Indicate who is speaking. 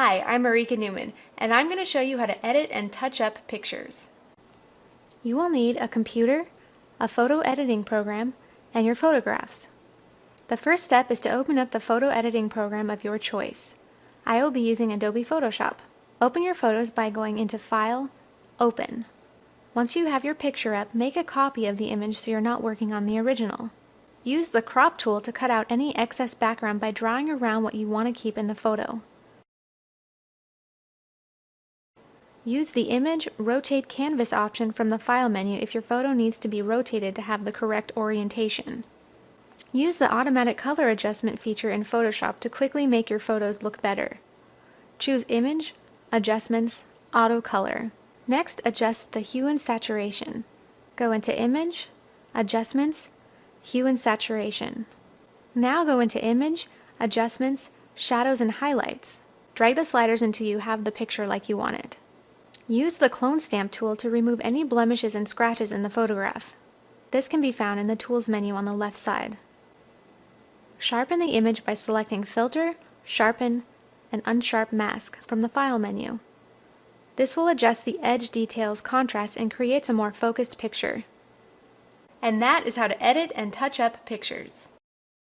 Speaker 1: Hi, I'm Marika Newman, and I'm going to show you how to edit and touch up pictures. You will need a computer, a photo editing program, and your photographs. The first step is to open up the photo editing program of your choice. I will be using Adobe Photoshop. Open your photos by going into File, Open. Once you have your picture up, make a copy of the image so you're not working on the original. Use the crop tool to cut out any excess background by drawing around what you want to keep in the photo. Use the Image Rotate Canvas option from the File menu if your photo needs to be rotated to have the correct orientation. Use the Automatic Color Adjustment feature in Photoshop to quickly make your photos look better. Choose Image, Adjustments, Auto Color. Next, adjust the hue and saturation. Go into Image, Adjustments, Hue and Saturation. Now go into Image, Adjustments, Shadows and Highlights. Drag the sliders until you have the picture like you want it. Use the Clone Stamp tool to remove any blemishes and scratches in the photograph. This can be found in the Tools menu on the left side. Sharpen the image by selecting Filter, Sharpen, and Unsharp Mask from the File menu. This will adjust the edge details contrast and creates a more focused picture. And that is how to edit and touch up pictures.